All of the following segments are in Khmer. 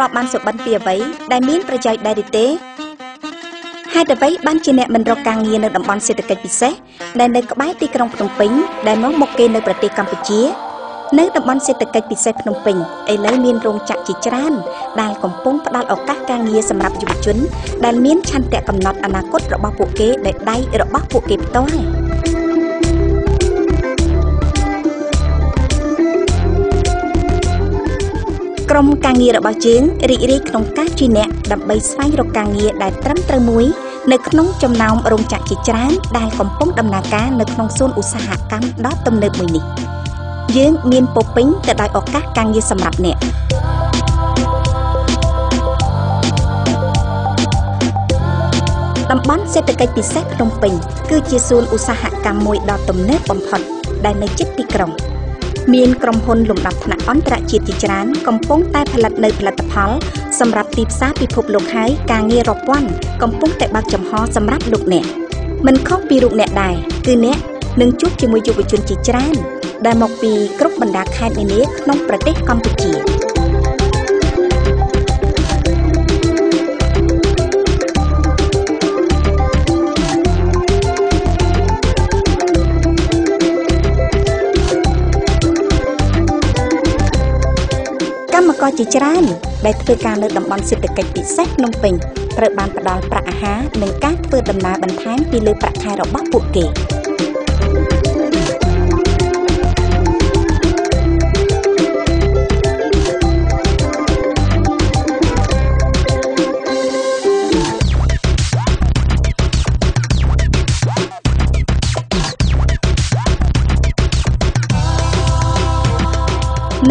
បបានសុបិនពីអ្វីដែលមានប្រយោជន៍ដែរទេហេតុអ្វីបានជាអ្នកមិនរកការងារនៅតំបន់សេដ្ឋកិច្ចពិសេសដែលនៅក្បែរទីក្រុងភ្នំពេញដែលនាំមកគេនៅប្រទេសកម្ពុជានៅតំបន់សេដ្ឋកិច្ចពិសេសភ្នំពេញឥឡូវមានរោងចក្រជាច្រើនដែលកំពុងផ្ដល់ឱកាសការងារសម្រាប់យុវជនដែលមានឆន្ទៈកំណត់អនាគតរបស់ពួកគេដោយដៃរបស់ពួកគេផ្ទាល់ក្រុមការងាររបស់យើងរីករាយក្នុងការជាអ្នកដើម្បីស្វែងរកការងារដែលត្រឹមត្រូវមួយនៅក្នុងចំណោមរោងចក្រជាច្រើនដែលកំពុងដំណើរការនៅក្នុងសួនឧស្សាហកម្មដ៏ទំនើបមួយនេះយើងមានពោពេញទៅដោយឱកាសការងារសម្រាប់អ្នកតំបន់សេដ្ឋកិច្ចពិសេសភ្នំពេញគឺជាសួនឧស្សាហកម្មមួយដ៏ទំនើបបំផុតដែលនៅជិតទីក្រុងមានក្រុមហ៊ុនលំដាប់ថ្នាក់អន្តរជាតិជាច្រើនកំពុងតែផលិតនៅផលិតផលសម្រាប់ទីផ្សារពិភពលោកហើយការងាររាប់ពាន់កំពុងតែបើកចំហសម្រាប់លោកអ្នកមិនខុសពីរូបអ្នកដែរគឺអ្នកនឹងជួបជាមួយយុវជនជាច្រើនដែលមកពីគ្រប់បណ្ដាខេត្តនានាក្នុងប្រទេសកម្ពុជាកម្មករជាច្រើនដែលធ្វើការនៅតំបន់សេដ្ឋកិច្ចពិសេសភ្នំពេញត្រូវបានផ្ដល់ប្រាក់អាហារនិងការធ្វើដំណើរបន្ថែមពីលើប្រាក់ខែរបស់ពួកគេ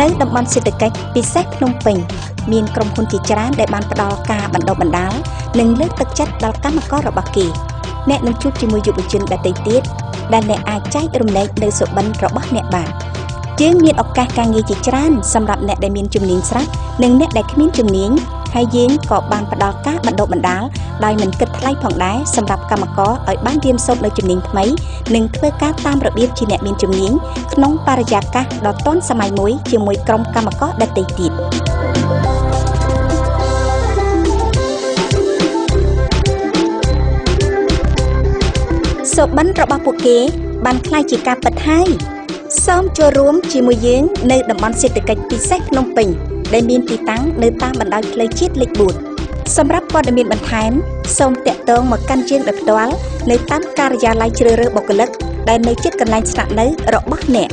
នៅតំបន់សេដ្ឋកិច្ចពិសេសភ្នំពេញមានក្រុមហ៊ុនជាច្រើនដែលបានផ្ដល់ការបណ្ដុះបណ្ដាលនិងលើកទឹកចិត្តដល់កម្មកររបស់គេអ្នកនឹងជួបជាមួយយុវជនដទៃទៀតដែលអ្នកអាចចែករំលែកនៅសុបិនរបស់អ្នកបានយើងមានឱកាសការងារជាច្រើនសម្រាប់អ្នកដែលមានជំនាញស្រាប់និងអ្នកដែលគ្មានជំនាញហើយយើងក៏បានផ្ដល់ការបណ្ដុះបណ្ដាលដោយមិនគិតថ្លៃផងដែរសម្រាប់កម្មករឲ្យបានរៀនសូត្រនូវជំនាញថ្មីនិងធ្វើការតាមរបៀបជាអ្នកមានជំនាញក្នុងបរិយាកាសដ៏ទាន់សម័យមួយជាមួយក្រុមកម្មករដទៃទៀតសុបិនរបស់ពួកគេបានក្លាយជាការពិតហើយសូមចូលរួមជាមួយយើងនៅតំបន់សេដ្ឋកិច្ចពិសេសភ្នំពេញដែលមានទីតាំងនៅតាមបណ្ដោយផ្លូវជាតិលេខ4សម្រាប់ព័ត៌មានបន្ថែមសូមតាក់ទងមកកាន់យើងដោយផ្ទាល់នៅតាមការិយាល័យជ្រើសរើសបុគ្គលិកដែលនៅជិតកន្លែងស្នាក់នៅរបស់អ្នក